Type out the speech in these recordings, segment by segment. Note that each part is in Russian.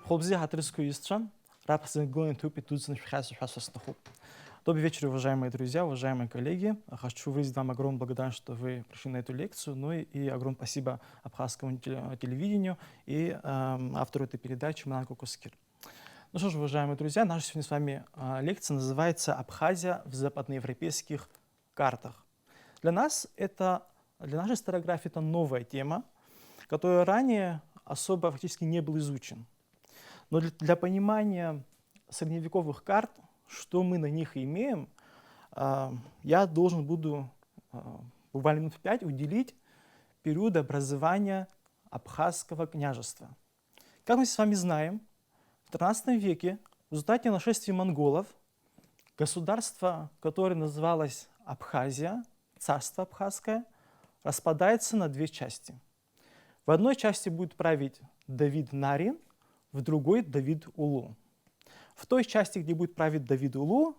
Холбзи Хатриску Истшан, раб Сенгуин Тупи Тудзин Шхасу Хасуснаху. Добрый вечер, уважаемые друзья, уважаемые коллеги. Хочу выразить вам огромную благодарность, что вы пришли на эту лекцию. Ну и огромное спасибо абхазскому телевидению и автору этой передачи Мананку Кускир. Ну что ж, уважаемые друзья, наша сегодня с вами лекция называется «Абхазия в западноевропейских картах». Для нашей историографии это новая тема, которая ранее особо фактически не был изучен. Но для понимания средневековых карт, что мы на них имеем, я должен буду буквально минут 5 уделить периоду образования Абхазского княжества. Как мы с вами знаем, в XIII веке в результате нашествия монголов государство, которое называлось Абхазия, царство Абхазское, распадается на две части. В одной части будет править Давид Нарин, в другой Давид Улу. В той части, где будет править Давид Улу,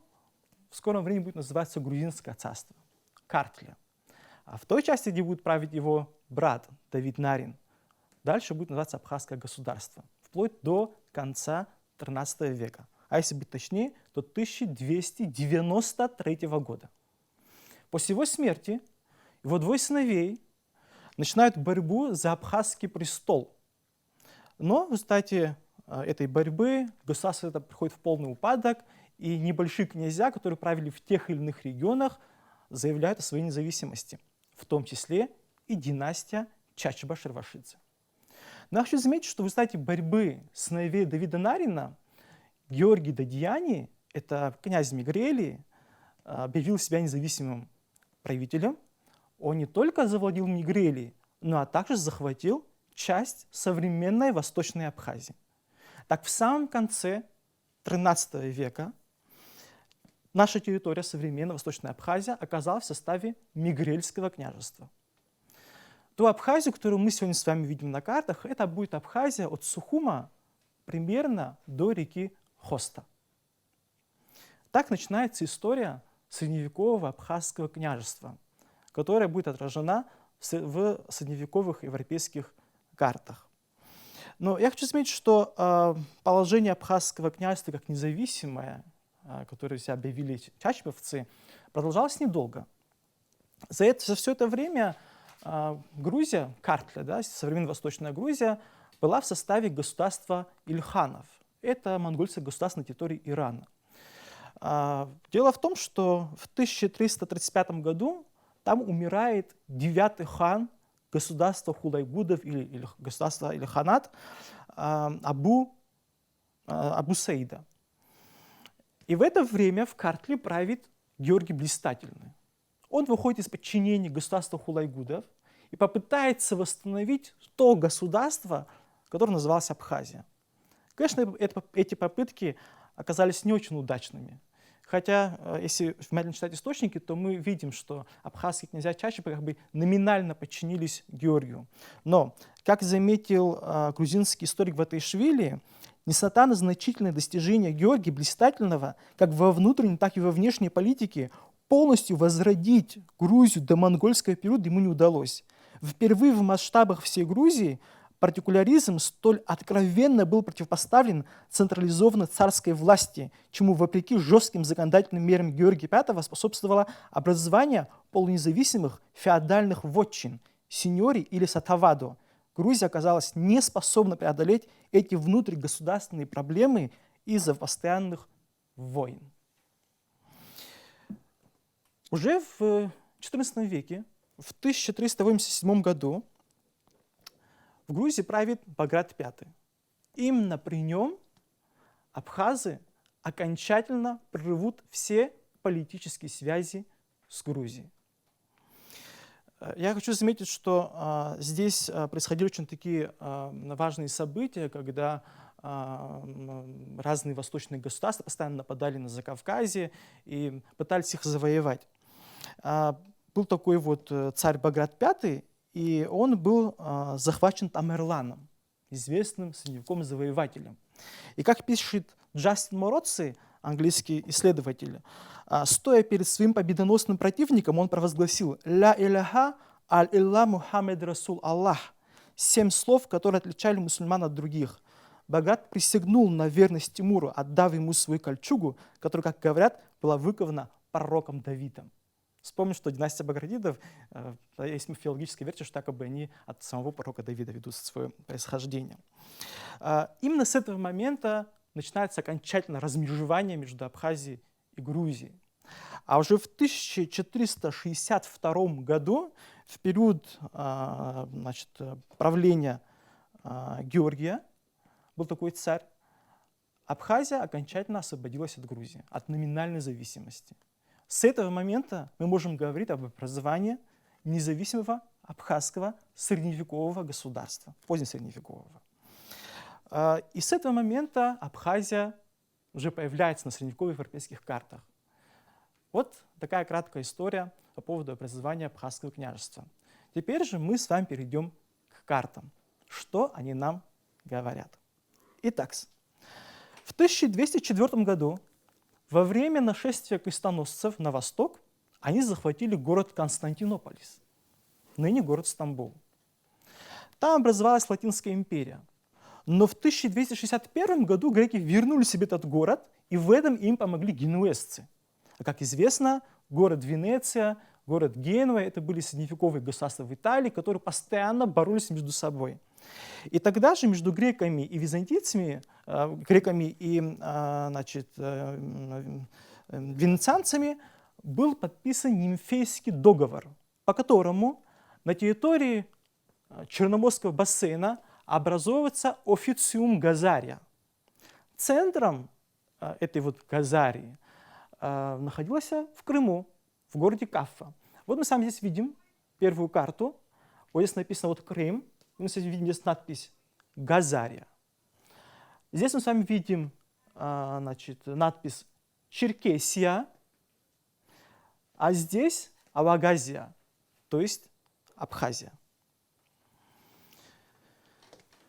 в скором времени будет называться Грузинское царство, Картля. А в той части, где будет править его брат Давид Нарин, дальше будет называться Абхазское государство, вплоть до конца XIII века. А если быть точнее, то 1293 года. После его смерти его двое сыновей начинают борьбу за абхазский престол. Но в результате этой борьбы государство это приходит в полный упадок, и небольшие князья, которые правили в тех или иных регионах, заявляют о своей независимости, в том числе и династия Чачба-Шервашидзе. Но я хочу заметить, что в результате борьбы сыновей Давида Нарина Георгий Дадьяни, это князь Мигрелии, объявил себя независимым правителем. Он не только завладел Мигрелией, но также захватил часть современной Восточной Абхазии. Так, в самом конце XIII века наша территория, современная Восточная Абхазия, оказалась в составе Мигрельского княжества. Ту Абхазию, которую мы сегодня с вами видим на картах, это будет Абхазия от Сухума примерно до реки Хоста. Так начинается история средневекового Абхазского княжества, которая будет отражена в средневековых европейских картах. Но я хочу заметить, что положение Абхазского княжества как независимое, которое себя объявили чачбовцы, продолжалось недолго. За все это время Грузия, Картля, да, современная Восточная Грузия, была в составе государства Ильханов. Это монгольское государство на территории Ирана. Дело в том, что в 1335 году там умирает 9-й хан государства Хулайгудов или государства Ильханат Абу Саида. И в это время в Картле правит Георгий Блистательный. Он выходит из подчинения государства Хулайгудов и попытается восстановить то государство, которое называлось Абхазия. Конечно, эти попытки оказались не очень удачными. Хотя, если внимательно читать источники, то мы видим, что абхазские князья Чачбы как бы номинально подчинились Георгию. Но, как заметил грузинский историк Ватаишвили, несмотря на значительные достижения Георгия Блистательного, как во внутренней, так и во внешней политике, полностью возродить Грузию до монгольского периода ему не удалось. Впервые в масштабах всей Грузии партикуляризм столь откровенно был противопоставлен централизованной царской власти, чему, вопреки жестким законодательным мерам Георгия V, способствовало образование полунезависимых феодальных вотчин, синьори или сатавадо. Грузия оказалась не способна преодолеть эти внутригосударственные проблемы из-за постоянных войн. Уже в XIV веке, в 1387 году, в Грузии правит Баграт V. Именно при нем абхазы окончательно прервут все политические связи с Грузией. Я хочу заметить, что здесь происходили очень такие важные события, когда разные восточные государства постоянно нападали на Закавказье и пытались их завоевать. Был такой вот царь Баграт V, и он был захвачен Тамерланом, известным средневековым завоевателем. И как пишет Джастин Мороци, английский исследователь, стоя перед своим победоносным противником, он провозгласил «Ля иляха аль-илла Мухаммед Расул Аллах», 7 слов, которые отличали мусульман от других. Баграт присягнул на верность Тимуру, отдав ему свою кольчугу, которая, как говорят, была выкована пророком Давидом. Вспомним, что династия Багратидов, есть мифологическая версия, что якобы они от самого пророка Давида ведут свое происхождение. Именно с этого момента начинается окончательное размежевание между Абхазией и Грузией. А уже в 1462 году, в период правления Георгия, был такой царь, Абхазия окончательно освободилась от Грузии, от номинальной зависимости. С этого момента мы можем говорить об образовании независимого абхазского средневекового государства, позднесредневекового. И с этого момента Абхазия уже появляется на средневековых европейских картах. Вот такая краткая история по поводу образования Абхазского княжества. Теперь же мы с вами перейдем к картам. Что они нам говорят? Итак, в 1204 году, во время нашествия крестоносцев на восток, они захватили город Константинополис, ныне город Стамбул. Там образовалась Латинская империя. Но в 1261 году греки вернули себе этот город, и в этом им помогли генуэзцы. А как известно, город Венеция, город Генуя — это были средневековые государства в Италии, которые постоянно боролись между собой. И тогда же между греками и византийцами, греками и венецианцами был подписан Нимфейский договор, по которому на территории Черноморского бассейна образовывается официум Газария. Центром этой вот Газарии находился в Крыму, в городе Каффа. Вот мы с вами здесь видим первую карту. Вот здесь написано вот Крым. Мы здесь видим здесь надпись Газария. Здесь мы с вами видим надпись Черкесия, а здесь Абхазия, то есть Абхазия.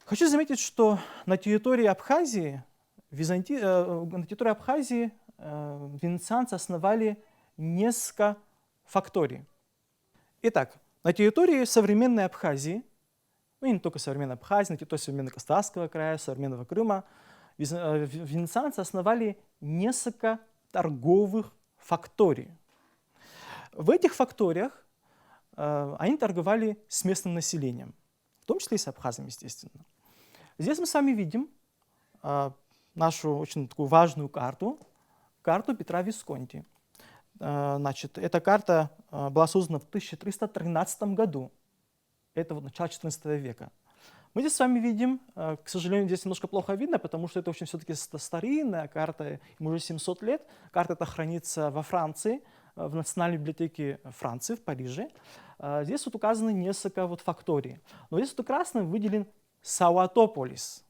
Хочу заметить, что на территории Абхазии венецианцы основали несколько факторий. Итак, на территории современной Абхазии, ну и не только современной Абхазии, на территории современного Кавказского края, современного Крыма, венецианцы основали несколько торговых факторий. В этих факториях они торговали с местным населением, в том числе и с абхазами, естественно. Здесь мы с вами видим нашу очень такую важную карту Петра Висконти. Эта карта была создана в 1313 году. Это вот начало XIV века. Мы здесь с вами видим, к сожалению, здесь немножко плохо видно, потому что это очень все-таки старинная карта, ему уже 700 лет. Карта эта хранится во Франции, в Национальной библиотеке Франции, в Париже. Здесь вот указаны несколько вот факторий. Но здесь вот красным выделен Сауатополис.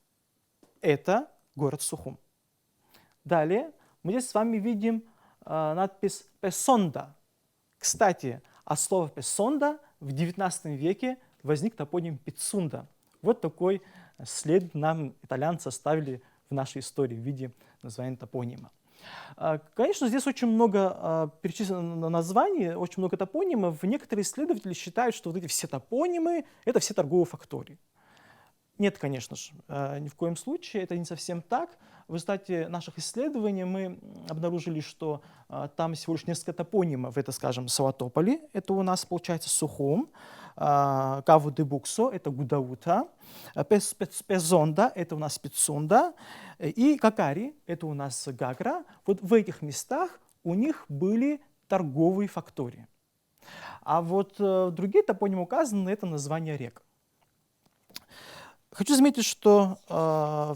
Это город Сухум. Далее мы здесь с вами видим надпись Песонда. Кстати, от слова Песонда в XIX веке возник топоним Пицунда. Вот такой след нам итальянцы оставили в нашей истории в виде названия топонима. Конечно, здесь очень много перечислено названий, очень много топонимов. Некоторые исследователи считают, что вот эти все топонимы — это все торговые фактории. Нет, конечно же, ни в коем случае, это не совсем так. В результате наших исследований мы обнаружили, что там всего лишь несколько топонимов. Это, скажем, Саватополи, это у нас получается Сухум, Каву-де-Буксо, это Гудаута, Пезонда, это у нас Пицунда, и Какари, это у нас Гагра. Вот в этих местах у них были торговые фактории. А вот другие топонимы указаны, это название рек. Хочу заметить, что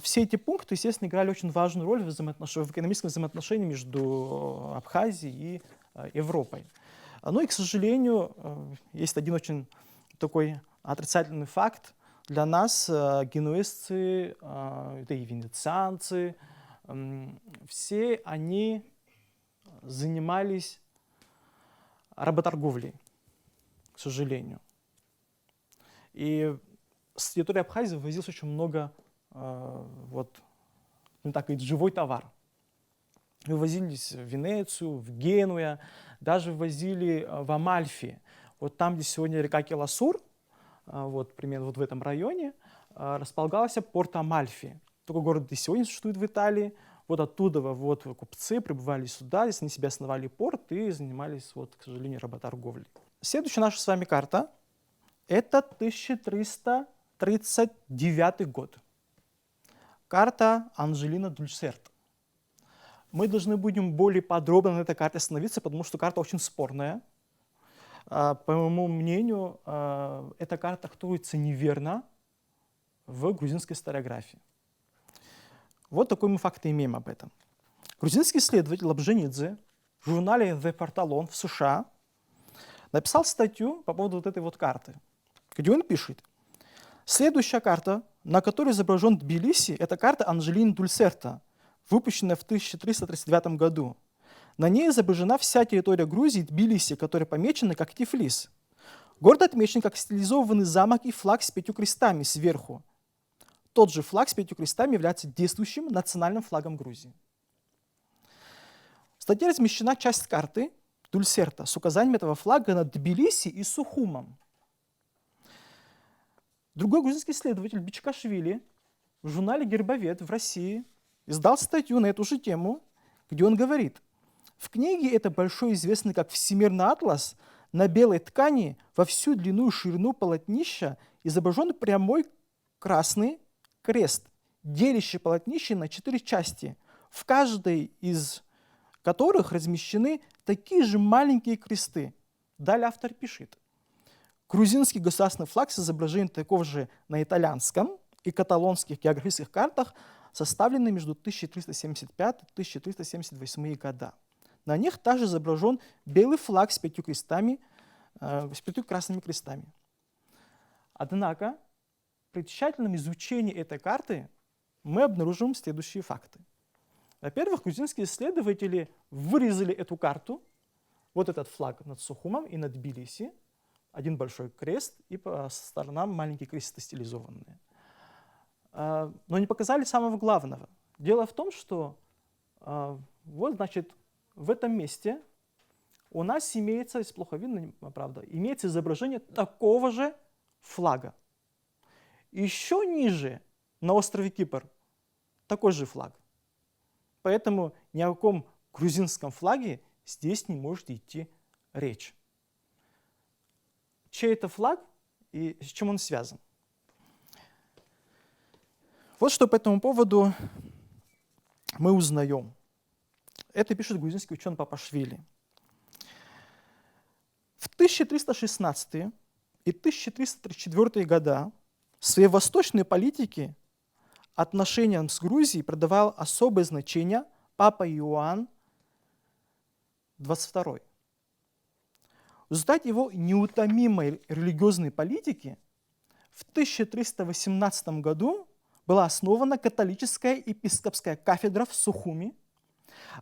все эти пункты, естественно, играли очень важную роль в экономическом взаимоотношении между Абхазией и Европой. Ну и, к сожалению, есть один очень такой отрицательный факт. Для нас генуэзцы, да и венецианцы, все они занимались работорговлей, к сожалению. И с территории Абхазии вывозилось очень много живой товар. Вывозились в Венецию, в Генуя, даже ввозили в Амальфи. Вот там, где сегодня река Келасур, вот примерно вот в этом районе, располагался порт Амальфи. такой город и сегодня существует в Италии. Вот оттуда вот купцы прибывали сюда, здесь они себе основали порт и занимались, вот, к сожалению, работорговлей. Следующая наша с вами карта – это 1339 год. Карта Анджелина Дульцерта. Мы должны будем более подробно на этой карте остановиться, потому что карта очень спорная. По моему мнению, эта карта трактуется неверно в грузинской историографии. Вот такой мы факт имеем об этом. Грузинский исследователь Лабженидзе в журнале The Partalon в США написал статью по поводу вот этой вот карты, где он пишет: следующая карта, на которой изображен Тбилиси, это карта Анджелины Дульцерта, выпущенная в 1339 году. На ней изображена вся территория Грузии, Тбилиси, которая помечена как Тифлис. Город отмечен как стилизованный замок и флаг с 5 крестами сверху. Тот же флаг с 5 крестами является действующим национальным флагом Грузии. В статье размещена часть карты Дульцерта с указанием этого флага над Тбилиси и Сухумом. Другой грузинский исследователь Бичкашвили в журнале «Гербовед» в России издал статью на эту же тему, где он говорит: в книге это большой известный как Всемирный атлас на белой ткани во всю длину и ширину полотнища изображен прямой красный крест, делящий полотнище на 4 части, в каждой из которых размещены такие же маленькие кресты. Далее автор пишет: грузинский государственный флаг с изображением такого же на итальянском и каталонских географических картах составлены между 1375 и 1378 года. На них также изображен белый флаг с 5 крестами, с 5 красными крестами. Однако при тщательном изучении этой карты мы обнаружим следующие факты. Во-первых, грузинские исследователи вырезали эту карту, вот этот флаг над Сухумом и над Тбилиси, один большой крест и по сторонам маленькие кресты стилизованные. Но не показали самого главного. Дело в том, что вот, значит, в этом месте у нас имеется, если плохо видно, правда, имеется изображение такого же флага. Еще ниже, на острове Кипр, такой же флаг. Поэтому ни о каком грузинском флаге здесь не может идти речь. Чей это флаг и с чем он связан? Вот что по этому поводу мы узнаем. Это пишет грузинский ученый Папашвили. В 1316 и 1334 года в своей восточной политике отношениям с Грузией придавал особое значение папа Иоанн XXII. В результате его неутомимой религиозной политики в 1318 году была основана католическая епископская кафедра в Сухуми,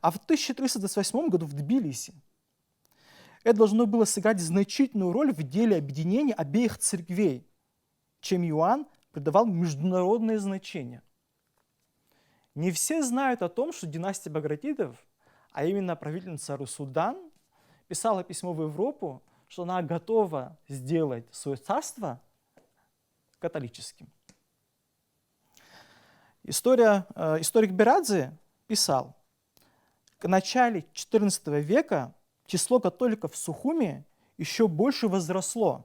а в 1328 году в Тбилиси. Это должно было сыграть значительную роль в деле объединения обеих церквей, чем Иоанн придавал международное значение. Не все знают о том, что династия Багратидов, а именно правительница Русудан, писала письмо в Европу, что она готова сделать свое царство католическим. Историк Берадзе писал: к началу XIV века число католиков в Сухуми еще больше возросло.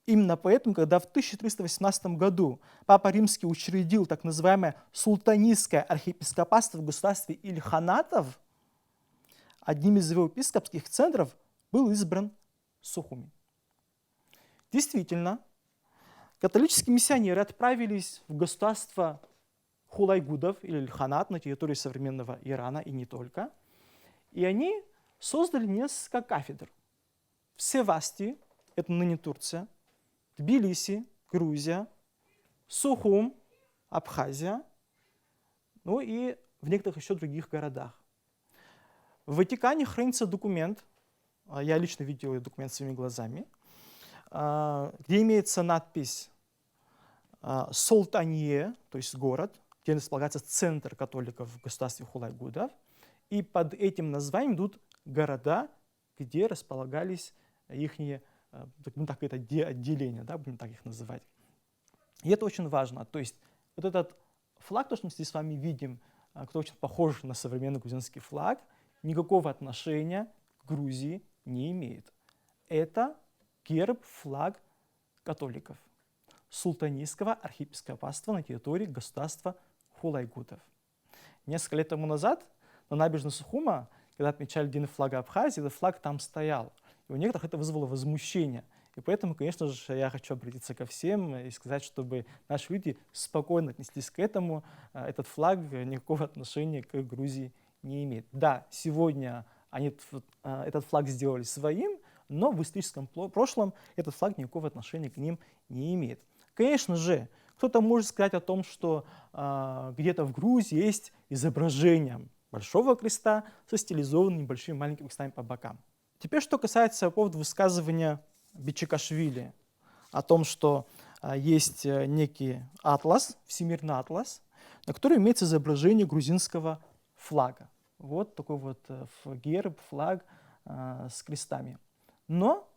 Именно поэтому, когда в 1318 году Папа Римский учредил так называемое султанистское архиепископатство в государстве Ильханатов, одним из его епископских центров был избран Сухуми. Действительно, католические миссионеры отправились в государство Хулайгудов или Ильханат на территории современного Ирана и не только, и они создали несколько кафедр. В Севастии, это ныне Турция, Тбилиси, Грузия, Сухум, Абхазия, ну и в некоторых еще других городах. В Ватикане хранится документ, я лично видел этот документ своими глазами, где имеется надпись Солтанье, то есть город, где располагается центр католиков в государстве Хулайгудов, и под этим названием идут города, где располагались их отделения, да, будем так их называть. И это очень важно. То есть вот этот флаг, то, что мы здесь с вами видим, который очень похож на современный грузинский флаг, никакого отношения к Грузии не имеет. Это герб, флаг католиков, султанистского архиепископства на территории государства Хулайгутов. Несколько лет тому назад на набережной Сухума, когда отмечали День флага Абхазии, этот флаг там стоял. И у некоторых это вызвало возмущение. И поэтому, конечно же, я хочу обратиться ко всем и сказать, чтобы наши люди спокойно отнеслись к этому. Этот флаг никакого отношения к Грузии не имеет. Да, сегодня они этот флаг сделали своим, но в историческом прошлом этот флаг никакого отношения к ним не имеет. Конечно же, кто-то может сказать о том, что где-то в Грузии есть изображение большого креста со стилизованными небольшими маленькими крестами по бокам. Теперь, что касается по поводу высказывания Бичикашвили о том, что есть некий атлас, всемирный атлас, на котором имеется изображение грузинского флага. Вот такой вот герб, флаг с крестами. Но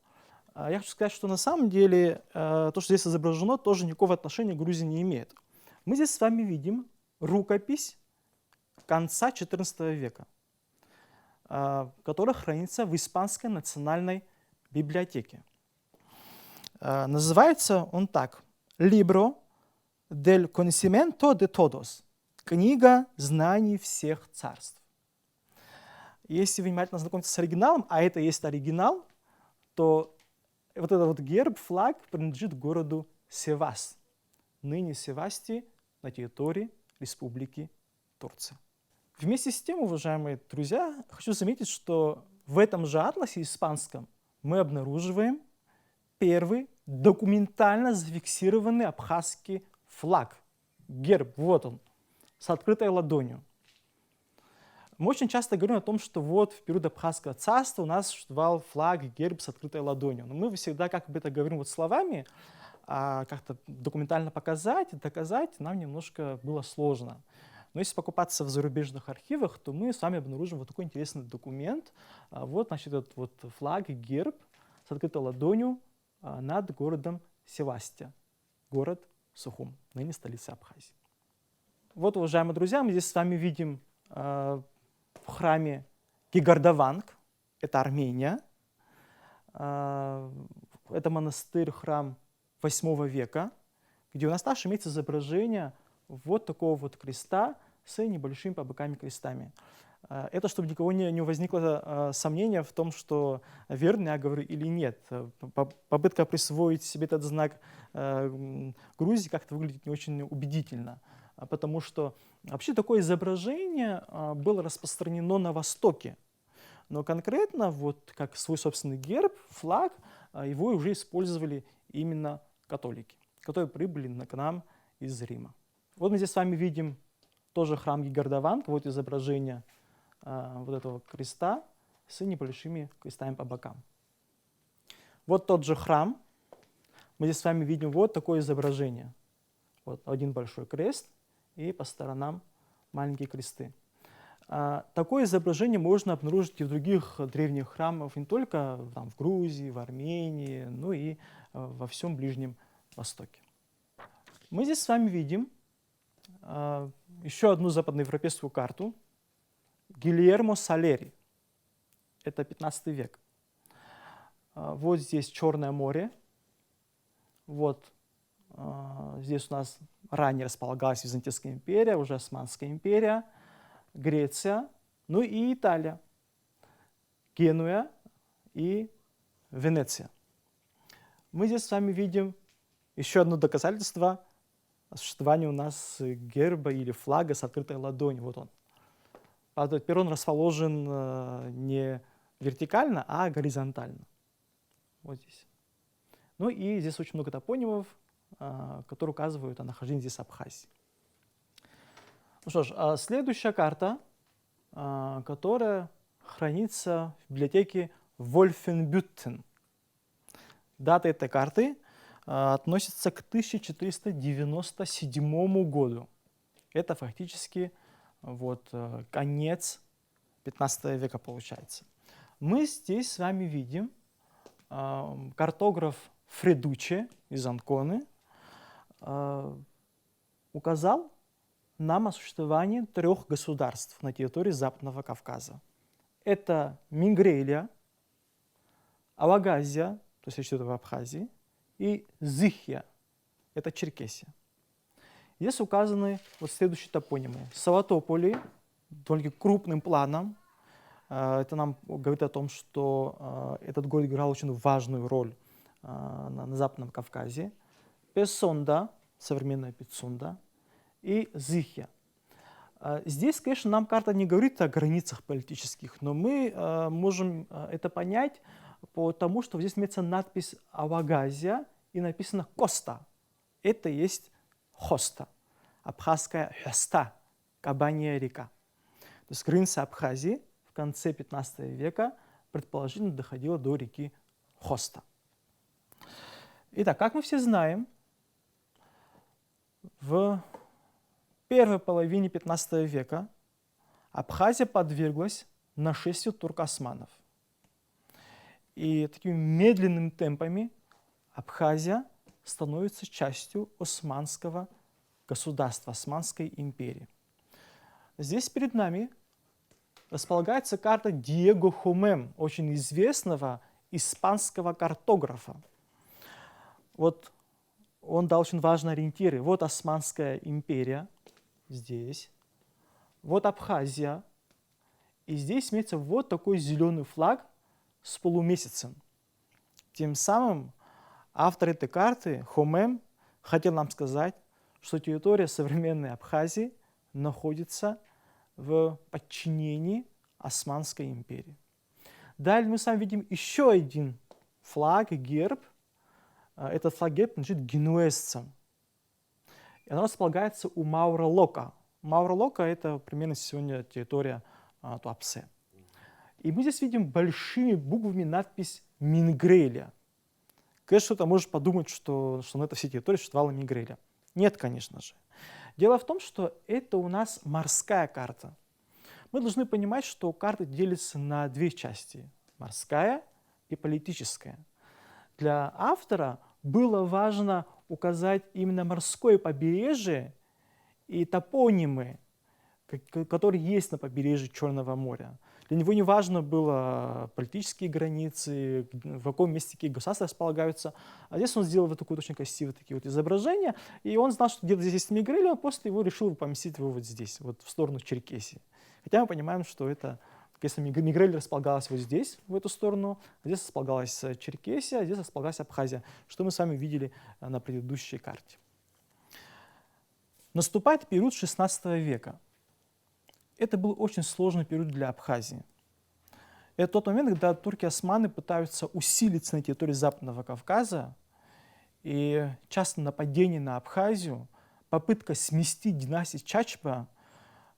я хочу сказать, что на самом деле то, что здесь изображено, тоже никакого отношения к Грузии не имеет. Мы здесь с вами видим рукопись конца XIV века, которая хранится в Испанской национальной библиотеке. Называется он так: «Libro del conocimiento de todos» — «Книга знаний всех царств». Если вы внимательно знакомитесь с оригиналом, а это есть оригинал, то вот этот вот герб, флаг принадлежит городу Севас, ныне Севастии, на территории Республики Турция. Вместе с тем, уважаемые друзья, хочу заметить, что в этом же атласе испанском мы обнаруживаем первый документально зафиксированный абхазский флаг. Герб, вот он, с открытой ладонью. Мы очень часто говорим о том, что вот в период Абхазского царства у нас существовал флаг, герб с открытой ладонью. Но мы всегда как бы это говорим вот словами, а как-то документально показать, доказать нам немножко было сложно. Но если покупаться в зарубежных архивах, то мы с вами обнаружим вот такой интересный документ. Вот, значит, этот вот флаг, герб с открытой ладонью над городом Севастия, город Сухум, ныне столица Абхазии. Вот, уважаемые друзья, мы здесь с вами видим в храме Гигардаванг, это Армения. Это монастырь, храм 8 века, где у нас также имеется изображение вот такого вот креста с небольшими по бокам крестами. Это чтобы никого не возникло сомнения в том, что верно я говорю или нет. Попытка присвоить себе этот знак Грузии как-то выглядит не очень убедительно, потому что вообще такое изображение было распространено на Востоке. Но конкретно, вот как свой собственный герб, флаг, его уже использовали именно католики, которые прибыли к нам из Рима. Вот мы здесь с вами видим тоже храм Гигардаванг, вот изображение вот этого креста с небольшими крестами по бокам. Вот тот же храм. Мы здесь с вами видим вот такое изображение. Вот один большой крест и по сторонам маленькие кресты. Такое изображение можно обнаружить и в других древних храмах, не только там, в Грузии, в Армении, но и во всем Ближнем Востоке. Мы здесь с вами видим еще одну западноевропейскую карту Гильермо Салери. Это 15 век. Вот здесь Черное море. Вот здесь у нас ранее располагалась Византийская империя, уже Османская империя, Греция, ну и Италия, Генуя и Венеция. Мы здесь с вами видим еще одно доказательство существования у нас герба или флага с открытой ладонью. Вот он. Правда, теперь он расположен не вертикально, а горизонтально. Вот здесь. Ну и здесь очень много топонимов, которые указывают о нахождении здесь Абхазии. Ну что ж, следующая карта, которая хранится в библиотеке Вольфенбюттен. Дата этой карты относится к 1497 году. Это фактически вот, конец 15 века получается. Мы здесь с вами видим картограф Фредуччи из Анконы указал нам о существовании 3 государств на территории Западного Кавказа. Это Мингрелия, Алагазия, то есть речь идет об Абхазии, и Зыхья, это Черкесия. Здесь указаны вот следующие топонимы. Саватополи, довольно крупным планом. Это нам говорит о том, что этот город играл очень важную роль на Западном Кавказе. Песонда, современная Пицунда, и Зыхья. Здесь, конечно, нам карта не говорит о границах политических, но мы можем это понять по тому, что здесь имеется надпись Алагазия и написано Коста. Это и есть Хоста, абхазская Хоста, Кабанья река. То есть граница Абхазии в конце 15 века предположительно доходила до реки Хоста. Итак, как мы все знаем, в первой половине 15 века Абхазия подверглась нашествию турко-османов. И такими медленными темпами Абхазия становится частью османского государства, Османской империи. Здесь перед нами располагается карта Диего Хомем, очень известного испанского картографа. Вот он дал очень важные ориентиры. Вот Османская империя, здесь, вот Абхазия, и здесь имеется вот такой зеленый флаг с полумесяцем. Тем самым автор этой карты, Хомем, хотел нам сказать, что территория современной Абхазии находится в подчинении Османской империи. Далее мы с вами видим еще один флаг, герб. Этот флаг-герб принадлежит генуэзцам. И оно располагается у Маура-Лока. Маура-Лока — это примерно сегодня территория Туапсе. И мы здесь видим большими буквами надпись «Мингрелия». Конечно, кто-то может подумать, что на этой всей территории существовала Мингрелия. Нет, конечно же. Дело в том, что это у нас морская карта. Мы должны понимать, что карта делится на 2 части – морская и политическая. Для автора было важно указать именно морское побережье и топонимы, которые есть на побережье Черного моря. Для него не важно было политические границы, в каком месте какие государства располагаются. А здесь он сделал вот такое очень красивое такие вот изображения, и он знал, что где-то здесь есть Мигрель, он просто его решил поместить его вот здесь, вот в сторону Черкесии. Хотя мы понимаем, что это, если Мигрель располагалась вот здесь, в эту сторону, здесь располагалась Черкесия, а здесь располагалась Абхазия, что мы с вами видели на предыдущей карте. Наступает период XVI века. Это был очень сложный период для Абхазии. Это тот момент, когда турки-османы пытаются усилиться на территории Западного Кавказа, и часто нападение на Абхазию, попытка сместить династию Чачба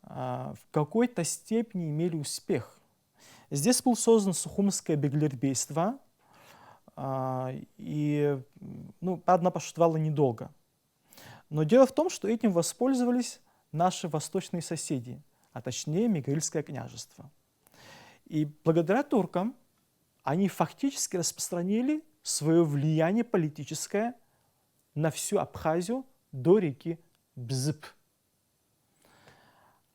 в какой-то степени имели успех. Здесь был создан Сухумское беглербейство, и правда, существовало недолго. Но дело в том, что этим воспользовались наши восточные соседи, а точнее Мигрельское княжество. И благодаря туркам они фактически распространили свое влияние политическое на всю Абхазию до реки Бзып.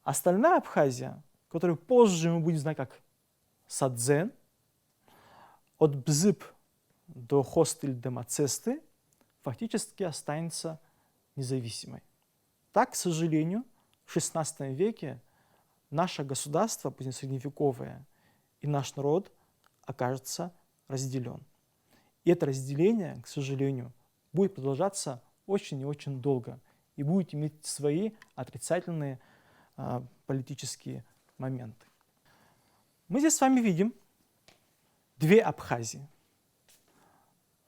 Остальная Абхазия, которую позже мы будем знать как Садзен, от Бзып до Хостель-де-Мацесты, фактически останется независимой. Так, к сожалению, в XVI веке наше государство, позднесредневековое, и наш народ окажется разделен. И это разделение, к сожалению, будет продолжаться очень и очень долго и будет иметь свои отрицательные политические моменты. Мы здесь с вами видим 2 Абхазии.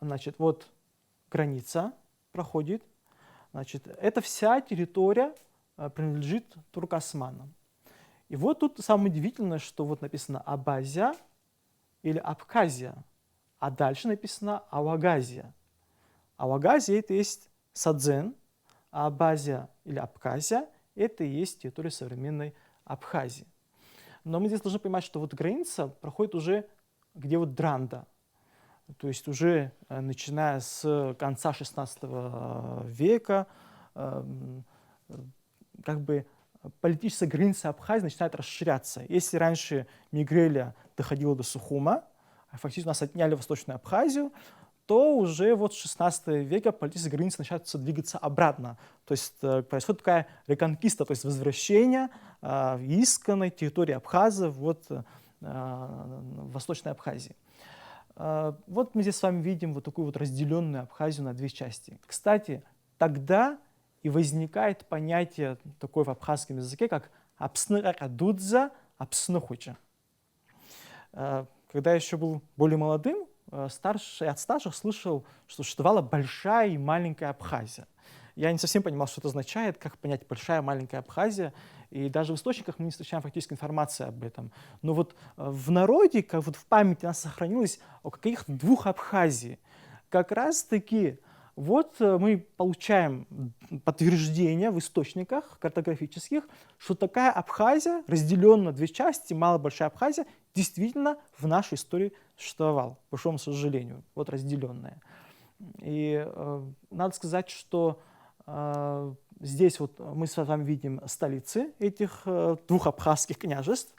Значит, вот граница проходит. Значит, эта вся территория принадлежит турко-османам. И вот тут самое удивительное, что вот написано Абазия или Абхазия, а дальше написано Алагазия. Алагазия — это есть Садзен, а Абазия или Абхазия — это и есть территория современной Абхазии. Но мы здесь должны понимать, что вот граница проходит уже где вот Дранда, то есть уже начиная с конца XVI века, как бы политическая граница Абхазии начинает расширяться. Если раньше Мигреля доходила до Сухума, а фактически у нас отняли Восточную Абхазию, то уже вот с XVI века политическая граница начинает двигаться обратно. То есть происходит такая реконкиста, то есть возвращение исконной территории абхазов вот, в Восточной Абхазии. Вот мы здесь с вами видим вот такую вот разделенную Абхазию на две части. Кстати, тогда и возникает понятие такое в абхазском языке, как «апсныракадудза», «апснухуча». Когда я еще был более молодым, от старших слышал, что существовала большая и маленькая Абхазия. Я не совсем понимал, что это означает, как понять большая и маленькая Абхазия. И даже в источниках мы не встречаем фактически информации об этом. Но вот в народе, как вот в памяти у нас сохранилось о каких-то двух Абхазии. Как раз-таки вот мы получаем подтверждение в источниках картографических, что такая Абхазия, разделенная на две части, малая-большая Абхазия, действительно в нашей истории существовала, к большому сожалению, вот разделенная. И надо сказать, что здесь вот мы с вами видим столицы этих двух абхазских княжеств.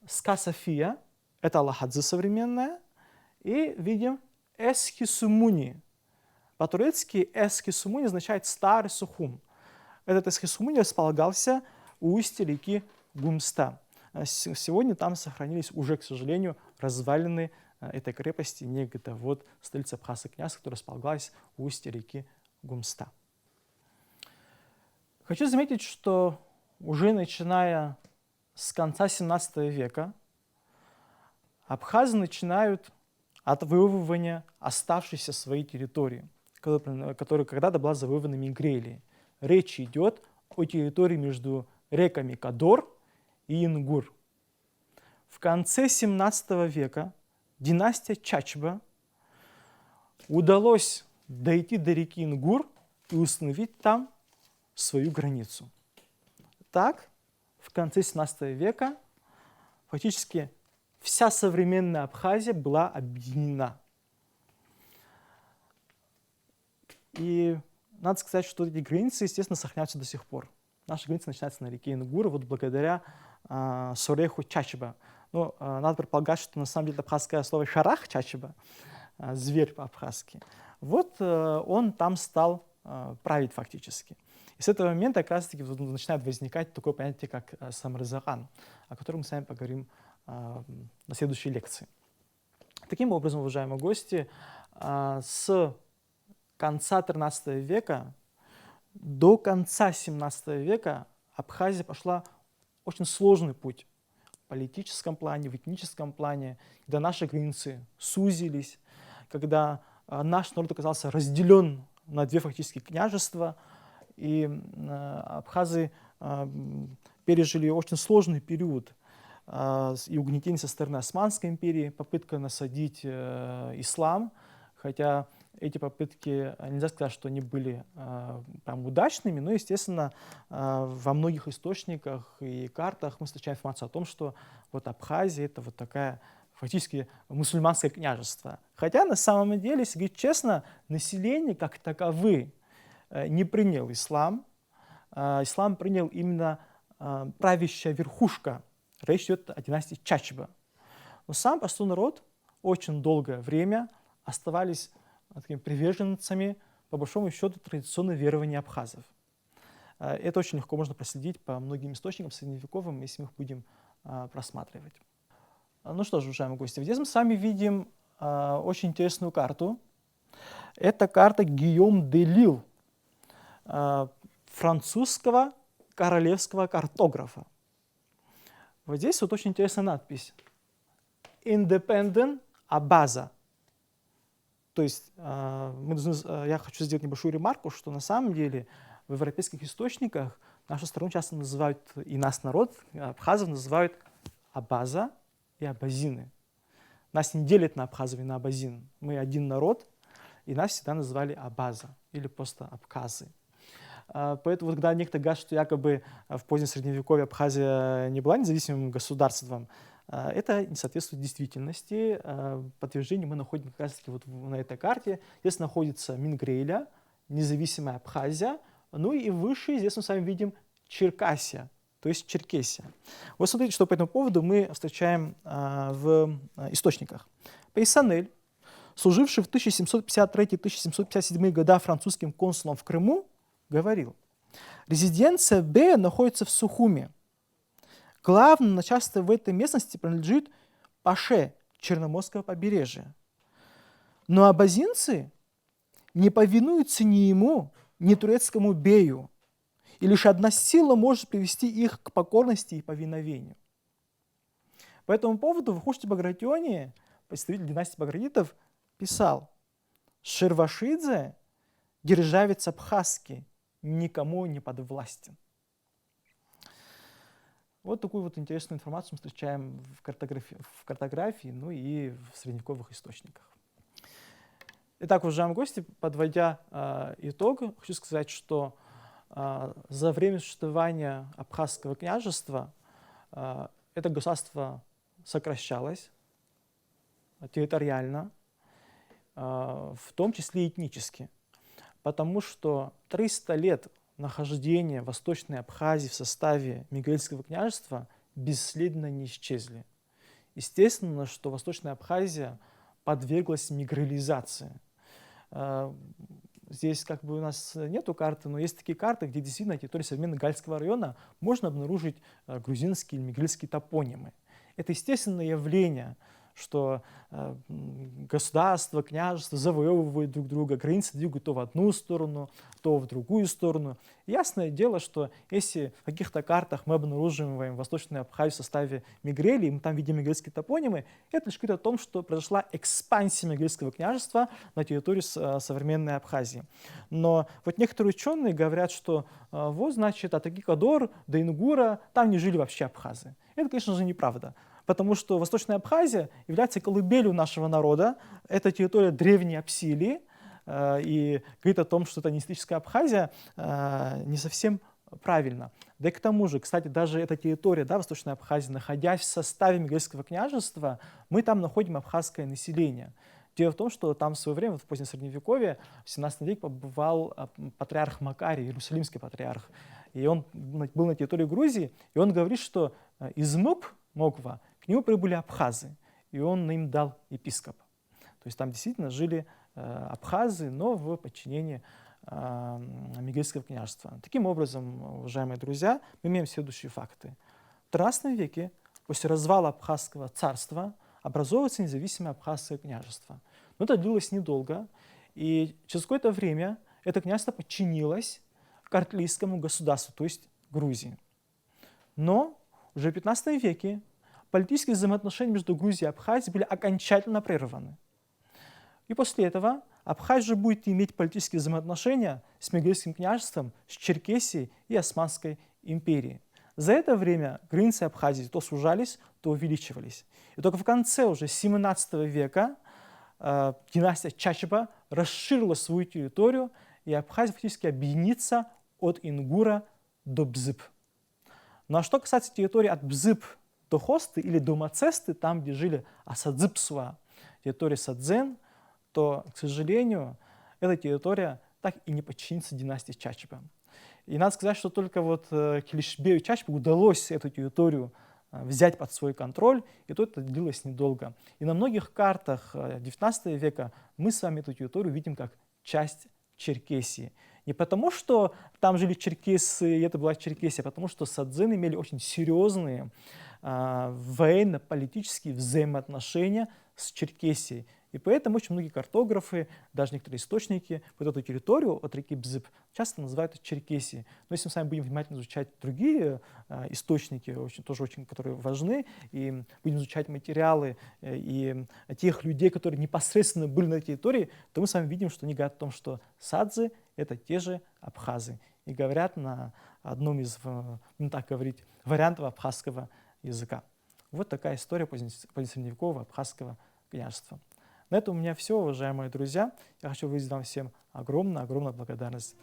Ска-София, это Алахадзе современная, и видим Эсхи-Сумуни. По-турецки Эсхи-Сумуни означает «старый Сухум». Этот Эсхи-Сумуни располагался у устья реки Гумста. Сегодня там сохранились уже, к сожалению, развалины этой крепости, некогда вот столица Абхазского княжества, которая располагалась у устья реки Гумста. Хочу заметить, что уже начиная с конца 17 века абхазы начинают отвоевывание оставшейся своей территории, которая когда-то была завоевана Мигрелией. Речь идет о территории между реками Кадор и Ингур. В конце 17 века династия Чачба удалось дойти до реки Ингур и установить там свою границу. Так, в конце 17 века фактически вся современная Абхазия была объединена. И надо сказать, что эти границы, естественно, сохраняются до сих пор. Наша граница начинается на реке Ингур, вот благодаря Сореху Чачба. Но надо предполагать, что на самом деле абхазское слово «шарах Чачба», зверь по-абхазски, вот он там стал править фактически. И с этого момента как раз-таки начинает возникать такое понятие, как самразахан, о котором мы с вами поговорим на следующей лекции. Таким образом, уважаемые гости, с конца XIII века до конца XVII века Абхазия пошла очень сложный путь в политическом плане, в этническом плане, когда наши границы сузились, когда наш народ оказался разделен на две фактически княжества, и абхазы пережили очень сложный период и угнетение со стороны Османской империи, попытка насадить ислам, хотя эти попытки, нельзя сказать, что они были прям удачными, но, естественно, во многих источниках и картах мы встречаем информацию о том, что вот Абхазия — это вот такая фактически мусульманское княжество. Хотя на самом деле, если говорить честно, население как таковое не принял ислам. Ислам принял именно правящая верхушка. Речь идет о династии Чачба. Но сам простой народ очень долгое время оставались такими приверженцами, по большому счету, традиционного верования абхазов. Это очень легко можно проследить по многим источникам средневековым, если мы их будем просматривать. Ну что ж, уважаемые гости, здесь мы с вами видим очень интересную карту. Это карта Гийом де Лил, французского королевского картографа. Вот здесь вот очень интересная надпись «Independent Абаза». То есть я хочу сделать небольшую ремарку, что на самом деле в европейских источниках нашу страну часто называют, и нас народ, абхазов называют Абаза и Абазины. Нас не делят на абхазов и на абазин. Мы один народ, и нас всегда называли Абаза или просто Абхазы. Поэтому, когда некоторые говорят, что якобы в позднем Средневековье Абхазия не была независимым государством, это не соответствует действительности. Подтверждение мы находим как раз-таки вот на этой карте. Здесь находится Мингрейля, независимая Абхазия. Ну и выше здесь мы с вами видим Черкассия, то есть Черкесия. Вот смотрите, что по этому поводу мы встречаем в источниках. Пейсанель, служивший в 1753-1757 года французским консулом в Крыму, говорил: резиденция Б находится в Сухуме. Главное начальство в этой местности принадлежит паше Черноморского побережья. Но абазинцы не повинуются ни ему, ни турецкому бею, и лишь одна сила может привести их к покорности и повиновению. По этому поводу в Хуште Багратионе представитель династии Багратитов писал: Шервашидзе, державец абхазский, никому не подвластен. Вот такую вот интересную информацию мы встречаем в картографии, ну и в средневековых источниках. Итак, уважаемые гости, подводя итог, хочу сказать, что за время существования Абхазского княжества это государство сокращалось территориально, в том числе и этнически, потому что 300 лет нахождения Восточной Абхазии в составе Мигрельского княжества бесследно не исчезли. Естественно, что Восточная Абхазия подверглась мигрализации. Здесь как бы у нас нету карты, но есть такие карты, где действительно на территории современного Гальского района можно обнаружить грузинские или мигрельские топонимы. Это естественное явление, что государства, княжества завоевывают друг друга, границы двигают то в одну сторону, то в другую сторону. Ясное дело, что если в каких-то картах мы обнаруживаем Восточную Абхазию в составе Мигрели, и мы там видим мигрельские топонимы, это лишь говорит о том, что произошла экспансия Мигрельского княжества на территории современной Абхазии. Но вот некоторые ученые говорят, что вот, значит, от Акикадор до Ингура там не жили вообще абхазы. Это, конечно же, неправда. Потому что Восточная Абхазия является колыбелью нашего народа. Это территория древней Апсилии. И говорит о том, что это неисторическая Абхазия, не совсем правильно. Да и к тому же, кстати, даже эта территория, да, Восточная Абхазия, находясь в составе Мигрельского княжества, мы там находим абхазское население. Дело в том, что там в свое время, в позднем Средневековье, в 17 веке побывал патриарх Макарий, иерусалимский патриарх. И он был на территории Грузии, и он говорит, что из Моква к нему прибыли абхазы, и он им дал епископа. То есть там действительно жили абхазы, но в подчинении Мигрельского княжества. Таким образом, уважаемые друзья, мы имеем следующие факты. В XIII веке, после развала Абхазского царства, образовывается независимое Абхазское княжество. Но это длилось недолго, и через какое-то время это княжество подчинилось картлийскому государству, то есть Грузии. Но уже в XV веке политические взаимоотношения между Грузией и Абхазией были окончательно прерваны. И после этого Абхазия будет иметь политические взаимоотношения с Мигрельским княжеством, с Черкесией и Османской империей. За это время границы Абхазии то сужались, то увеличивались. И только в конце уже 17 века династия Чачеба расширила свою территорию, и Абхазия фактически объединится от Ингура до Бзып. Ну а что касается территории от Бзып до Хосты или до Мацесты, там, где жили Асадзыпсуа, территория Садзен, то, к сожалению, эта территория так и не подчинится династии Чачеба. И надо сказать, что только вот Килишбею Чачебу удалось эту территорию взять под свой контроль, и то это длилось недолго. И на многих картах XIX века мы с вами эту территорию видим как часть Черкесии. Не потому, что там жили черкесы, и это была Черкесия, а потому что садзены имели очень серьезные военно-политические взаимоотношения с Черкесией. И поэтому очень многие картографы, даже некоторые источники, вот эту территорию от реки Бзып часто называют Черкесией. Но если мы с вами будем внимательно изучать другие источники, тоже очень, которые важны, и будем изучать материалы и тех людей, которые непосредственно были на территории, то мы с вами видим, что они говорят о том, что садзы — это те же абхазы. И говорят на одном из, ну так говорить, вариантов абхазского языка. Вот такая история позднесредневекового абхазского княжества. На этом у меня все, уважаемые друзья. Я хочу выразить вам всем огромную благодарность.